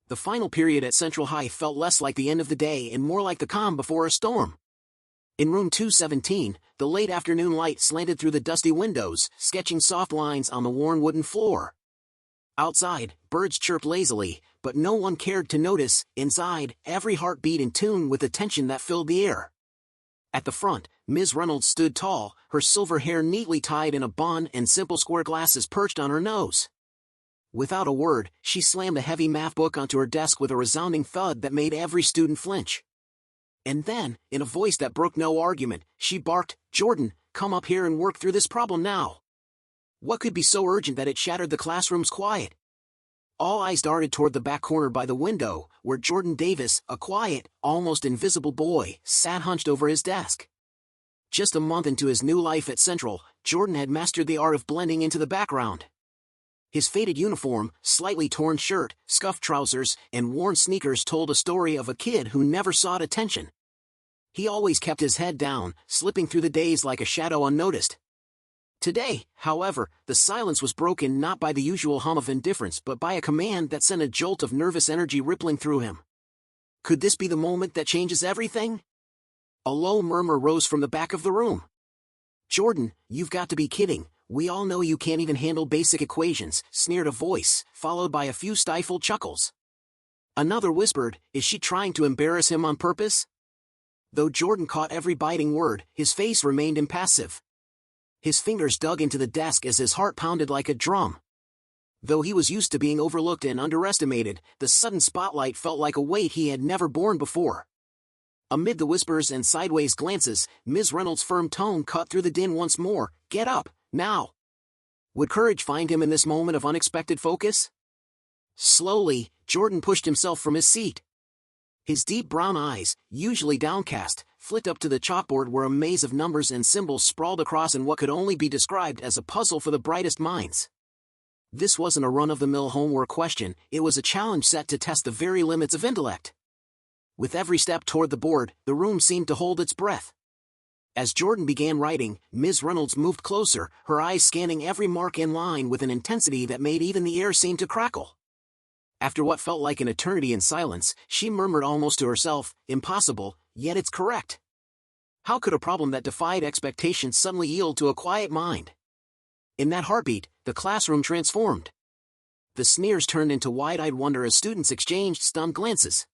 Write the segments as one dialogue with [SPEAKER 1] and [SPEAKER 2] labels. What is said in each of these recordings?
[SPEAKER 1] The final period at Central High felt less like the end of the day and more like the calm before a storm. In room 217, the late afternoon light slanted through the dusty windows, sketching soft lines on the worn wooden floor. Outside, birds chirped lazily, but no one cared to notice. Inside, every heart beat in tune with the tension that filled the air. At the front, Ms. Reynolds stood tall, her silver hair neatly tied in a bun and simple square glasses perched on her nose. Without a word, she slammed a heavy math book onto her desk with a resounding thud that made every student flinch. And then, in a voice that broke no argument, she barked, "Jordan, come up here and work through this problem now." What could be so urgent that it shattered the classroom's quiet? All eyes darted toward the back corner by the window, where Jordan Davis, a quiet, almost invisible boy, sat hunched over his desk. Just a month into his new life at Central, Jordan had mastered the art of blending into the background. His faded uniform, slightly torn shirt, scuffed trousers, and worn sneakers told a story of a kid who never sought attention. He always kept his head down, slipping through the days like a shadow unnoticed. Today, however, the silence was broken not by the usual hum of indifference but by a command that sent a jolt of nervous energy rippling through him. Could this be the moment that changes everything? A low murmur rose from the back of the room. "Jordan, you've got to be kidding. We all know you can't even handle basic equations," sneered a voice, followed by a few stifled chuckles. Another whispered, "Is she trying to embarrass him on purpose?" Though Jordan caught every biting word, his face remained impassive. His fingers dug into the desk as his heart pounded like a drum. Though he was used to being overlooked and underestimated, the sudden spotlight felt like a weight he had never borne before. Amid the whispers and sideways glances, Ms. Reynolds' firm tone cut through the din once more. "Get up, now!" Would courage find him in this moment of unexpected focus? Slowly, Jordan pushed himself from his seat. His deep brown eyes, usually downcast, flicked up to the chalkboard where a maze of numbers and symbols sprawled across in what could only be described as a puzzle for the brightest minds. This wasn't a run-of-the-mill homework question, it was a challenge set to test the very limits of intellect. With every step toward the board, the room seemed to hold its breath. As Jordan began writing, Ms. Reynolds moved closer, her eyes scanning every mark and line with an intensity that made even the air seem to crackle. After what felt like an eternity in silence, she murmured almost to herself, "Impossible, yet it's correct." How could a problem that defied expectations suddenly yield to a quiet mind? In that heartbeat, the classroom transformed. The sneers turned into wide-eyed wonder as students exchanged stunned glances.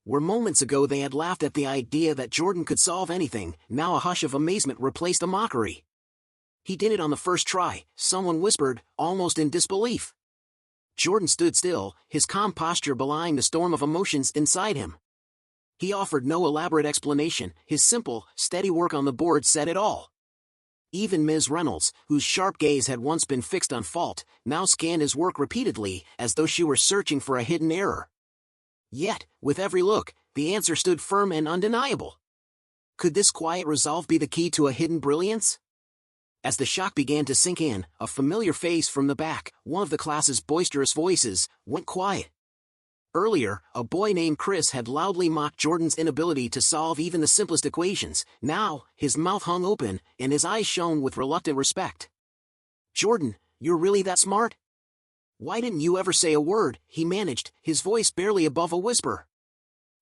[SPEAKER 1] Where moments ago they had laughed at the idea that Jordan could solve anything, now a hush of amazement replaced the mockery. "He did it on the first try," someone whispered, almost in disbelief. Jordan stood still, his calm posture belying the storm of emotions inside him. He offered no elaborate explanation, his simple, steady work on the board said it all. Even Ms. Reynolds, whose sharp gaze had once been fixed on fault, now scanned his work repeatedly, as though she were searching for a hidden error. Yet, with every look, the answer stood firm and undeniable. Could this quiet resolve be the key to a hidden brilliance? As the shock began to sink in, a familiar face from the back, one of the class's boisterous voices, went quiet. Earlier, a boy named Chris had loudly mocked Jordan's inability to solve even the simplest equations. Now, his mouth hung open, and his eyes shone with reluctant respect. "Jordan, you're really that smart? Why didn't you ever say a word?" he managed, his voice barely above a whisper.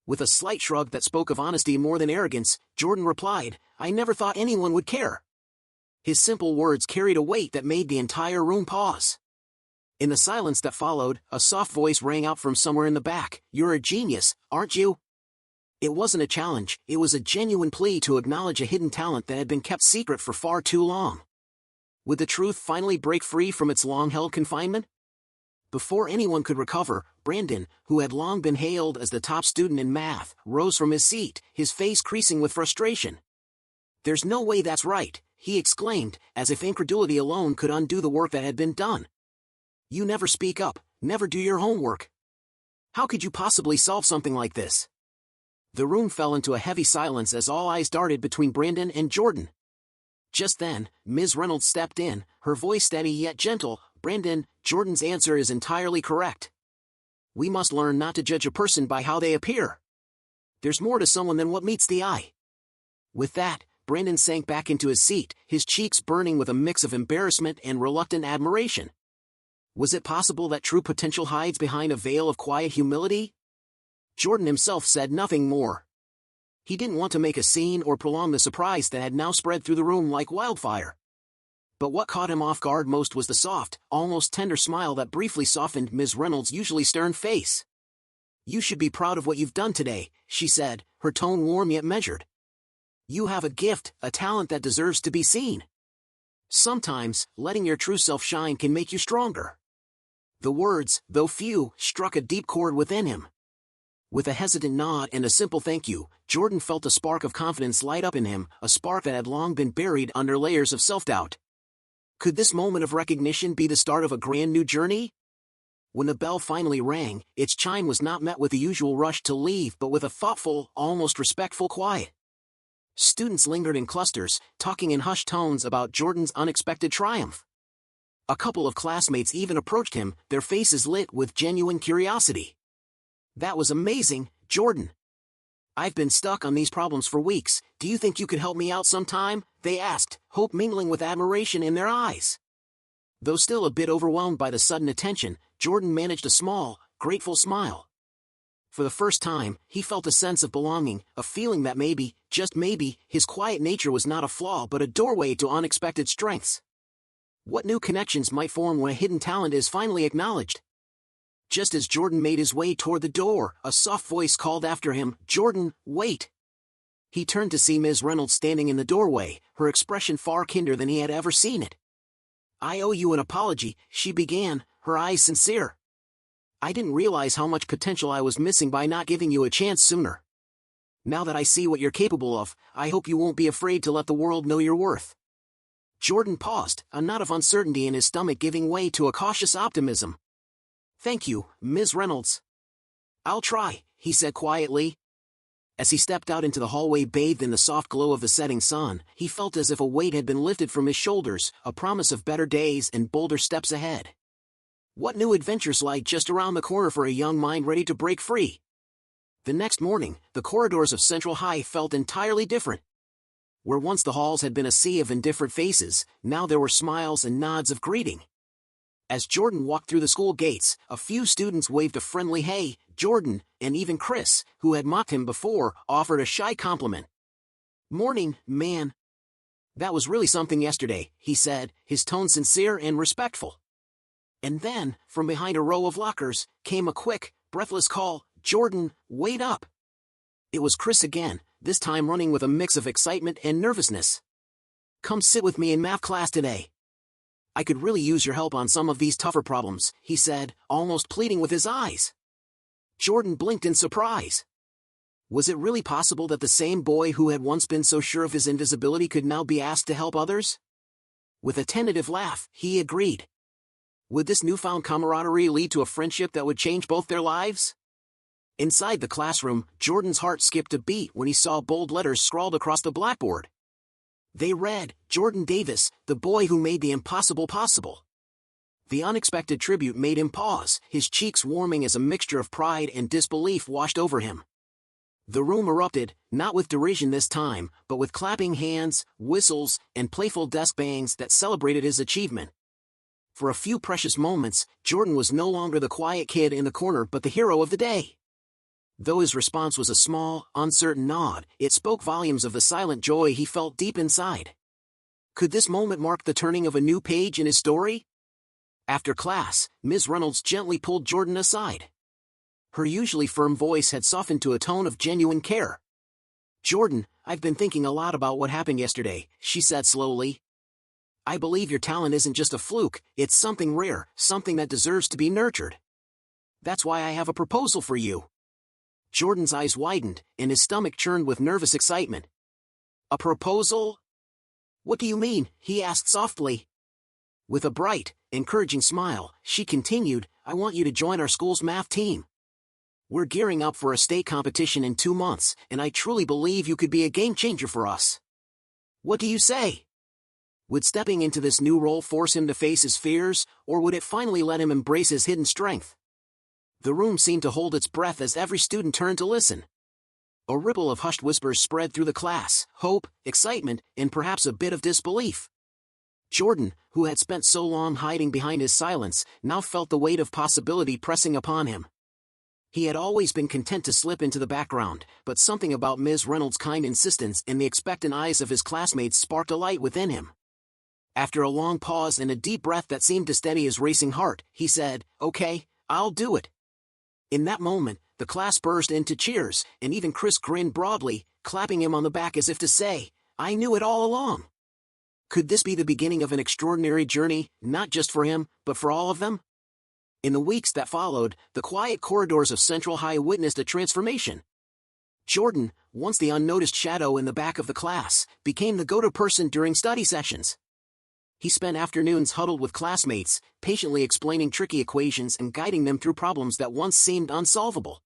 [SPEAKER 1] With a slight shrug that spoke of honesty more than arrogance, Jordan replied, "I never thought anyone would care." His simple words carried a weight that made the entire room pause. In the silence that followed, a soft voice rang out from somewhere in the back, "You're a genius, aren't you?" It wasn't a challenge, it was a genuine plea to acknowledge a hidden talent that had been kept secret for far too long. Would the truth finally break free from its long-held confinement? Before anyone could recover, Brandon, who had long been hailed as the top student in math, rose from his seat, his face creasing with frustration. "There's no way that's right," he exclaimed, as if incredulity alone could undo the work that had been done. "You never speak up, never do your homework. How could you possibly solve something like this?" The room fell into a heavy silence as all eyes darted between Brandon and Jordan. Just then, Ms. Reynolds stepped in, her voice steady yet gentle. "Brandon, Jordan's answer is entirely correct. We must learn not to judge a person by how they appear. There's more to someone than what meets the eye." With that, Brandon sank back into his seat, his cheeks burning with a mix of embarrassment and reluctant admiration. Was it possible that true potential hides behind a veil of quiet humility? Jordan himself said nothing more. He didn't want to make a scene or prolong the surprise that had now spread through the room like wildfire. But what caught him off guard most was the soft, almost tender smile that briefly softened Ms. Reynolds' usually stern face. "You should be proud of what you've done today," she said, her tone warm yet measured. "You have a gift, a talent that deserves to be seen. Sometimes, letting your true self shine can make you stronger." The words, though few, struck a deep chord within him. With a hesitant nod and a simple thank you, Jordan felt a spark of confidence light up in him, a spark that had long been buried under layers of self-doubt. Could this moment of recognition be the start of a grand new journey? When the bell finally rang, its chime was not met with the usual rush to leave but with a thoughtful, almost respectful quiet. Students lingered in clusters, talking in hushed tones about Jordan's unexpected triumph. A couple of classmates even approached him, their faces lit with genuine curiosity. "That was amazing, Jordan. I've been stuck on these problems for weeks. Do you think you could help me out sometime?" they asked, hope mingling with admiration in their eyes. Though still a bit overwhelmed by the sudden attention, Jordan managed a small, grateful smile. For the first time, he felt a sense of belonging, a feeling that maybe, just maybe, his quiet nature was not a flaw but a doorway to unexpected strengths. What new connections might form when a hidden talent is finally acknowledged? Just as Jordan made his way toward the door, a soft voice called after him, "Jordan, wait." He turned to see Ms. Reynolds standing in the doorway, her expression far kinder than he had ever seen it. "I owe you an apology," she began, her eyes sincere. "I didn't realize how much potential I was missing by not giving you a chance sooner. Now that I see what you're capable of, I hope you won't be afraid to let the world know your worth." Jordan paused, a knot of uncertainty in his stomach giving way to a cautious optimism. "Thank you, Ms. Reynolds. I'll try," he said quietly. As he stepped out into the hallway bathed in the soft glow of the setting sun, he felt as if a weight had been lifted from his shoulders, a promise of better days and bolder steps ahead. What new adventures lie just around the corner for a young mind ready to break free? The next morning, the corridors of Central High felt entirely different. Where once the halls had been a sea of indifferent faces, now there were smiles and nods of greeting. As Jordan walked through the school gates, a few students waved a friendly "Hey, Jordan," and even Chris, who had mocked him before, offered a shy compliment. "Morning, man. That was really something yesterday," he said, his tone sincere and respectful. And then, from behind a row of lockers, came a quick, breathless call, "Jordan, wait up." It was Chris again, this time running with a mix of excitement and nervousness. "Come sit with me in math class today. I could really use your help on some of these tougher problems," he said, almost pleading with his eyes. Jordan blinked in surprise. Was it really possible that the same boy who had once been so sure of his invisibility could now be asked to help others? With a tentative laugh, he agreed. Would this newfound camaraderie lead to a friendship that would change both their lives? Inside the classroom, Jordan's heart skipped a beat when he saw bold letters scrawled across the blackboard. They read, "Jordan Davis, the boy who made the impossible possible." The unexpected tribute made him pause, his cheeks warming as a mixture of pride and disbelief washed over him. The room erupted, not with derision this time, but with clapping hands, whistles, and playful desk bangs that celebrated his achievement. For a few precious moments, Jordan was no longer the quiet kid in the corner but the hero of the day. Though his response was a small, uncertain nod, it spoke volumes of the silent joy he felt deep inside. Could this moment mark the turning of a new page in his story? After class, Ms. Reynolds gently pulled Jordan aside. Her usually firm voice had softened to a tone of genuine care. "Jordan, I've been thinking a lot about what happened yesterday," she said slowly. "I believe your talent isn't just a fluke, it's something rare, something that deserves to be nurtured. That's why I have a proposal for you." Jordan's eyes widened, and his stomach churned with nervous excitement. "A proposal? What do you mean?" he asked softly. With a bright, encouraging smile, she continued, "I want you to join our school's math team. We're gearing up for a state competition in 2 months, and I truly believe you could be a game changer for us. What do you say? Would stepping into this new role force him to face his fears, or would it finally let him embrace his hidden strength?" The room seemed to hold its breath as every student turned to listen. A ripple of hushed whispers spread through the class, hope, excitement, and perhaps a bit of disbelief. Jordan, who had spent so long hiding behind his silence, now felt the weight of possibility pressing upon him. He had always been content to slip into the background, but something about Ms. Reynolds' kind insistence and the expectant eyes of his classmates sparked a light within him. After a long pause and a deep breath that seemed to steady his racing heart, he said, "Okay, I'll do it." In that moment, the class burst into cheers, and even Chris grinned broadly, clapping him on the back as if to say, "I knew it all along." Could this be the beginning of an extraordinary journey, not just for him, but for all of them? In the weeks that followed, the quiet corridors of Central High witnessed a transformation. Jordan, once the unnoticed shadow in the back of the class, became the go-to person during study sessions. He spent afternoons huddled with classmates, patiently explaining tricky equations and guiding them through problems that once seemed unsolvable.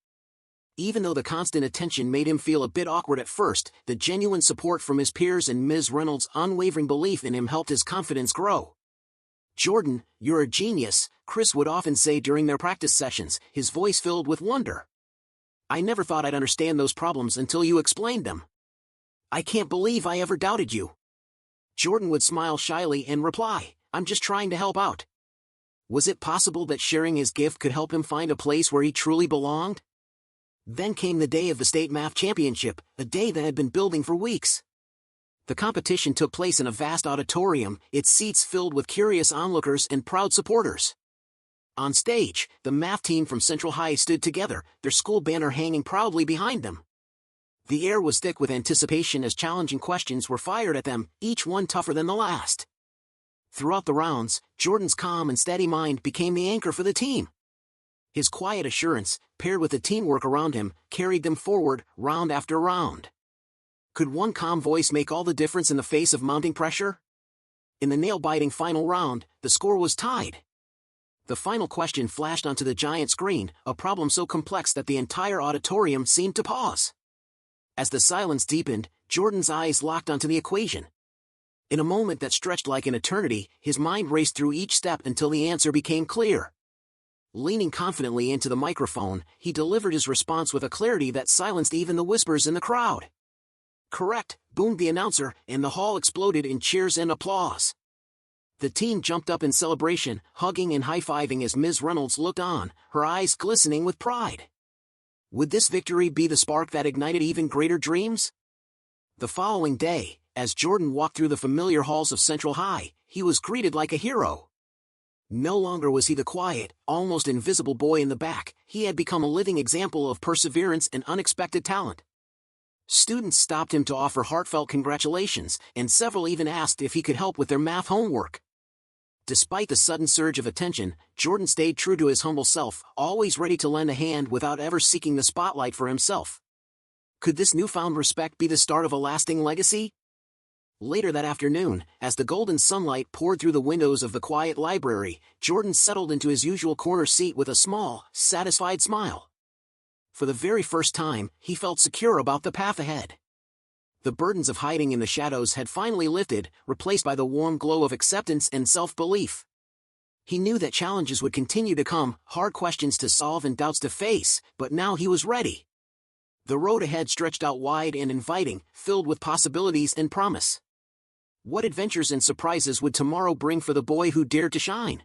[SPEAKER 1] Even though the constant attention made him feel a bit awkward at first, the genuine support from his peers and Ms. Reynolds' unwavering belief in him helped his confidence grow. "Jordan, you're a genius," Chris would often say during their practice sessions, his voice filled with wonder. "I never thought I'd understand those problems until you explained them. I can't believe I ever doubted you." Jordan would smile shyly and reply, "I'm just trying to help out." Was it possible that sharing his gift could help him find a place where he truly belonged? Then came the day of the state math championship, a day that had been building for weeks. The competition took place in a vast auditorium, its seats filled with curious onlookers and proud supporters. On stage, the math team from Central High stood together, their school banner hanging proudly behind them. The air was thick with anticipation as challenging questions were fired at them, each one tougher than the last. Throughout the rounds, Jordan's calm and steady mind became the anchor for the team. His quiet assurance, paired with the teamwork around him, carried them forward, round after round. Could one calm voice make all the difference in the face of mounting pressure? In the nail-biting final round, the score was tied. The final question flashed onto the giant screen, a problem so complex that the entire auditorium seemed to pause. As the silence deepened, Jordan's eyes locked onto the equation. In a moment that stretched like an eternity, his mind raced through each step until the answer became clear. Leaning confidently into the microphone, he delivered his response with a clarity that silenced even the whispers in the crowd. "Correct," boomed the announcer, and the hall exploded in cheers and applause. The team jumped up in celebration, hugging and high-fiving as Ms. Reynolds looked on, her eyes glistening with pride. Would this victory be the spark that ignited even greater dreams? The following day, as Jordan walked through the familiar halls of Central High, he was greeted like a hero. No longer was he the quiet, almost invisible boy in the back, he had become a living example of perseverance and unexpected talent. Students stopped him to offer heartfelt congratulations, and several even asked if he could help with their math homework. Despite the sudden surge of attention, Jordan stayed true to his humble self, always ready to lend a hand without ever seeking the spotlight for himself. Could this newfound respect be the start of a lasting legacy? Later that afternoon, as the golden sunlight poured through the windows of the quiet library, Jordan settled into his usual corner seat with a small, satisfied smile. For the very first time, he felt secure about the path ahead. The burdens of hiding in the shadows had finally lifted, replaced by the warm glow of acceptance and self-belief. He knew that challenges would continue to come, hard questions to solve and doubts to face, but now he was ready. The road ahead stretched out wide and inviting, filled with possibilities and promise. What adventures and surprises would tomorrow bring for the boy who dared to shine?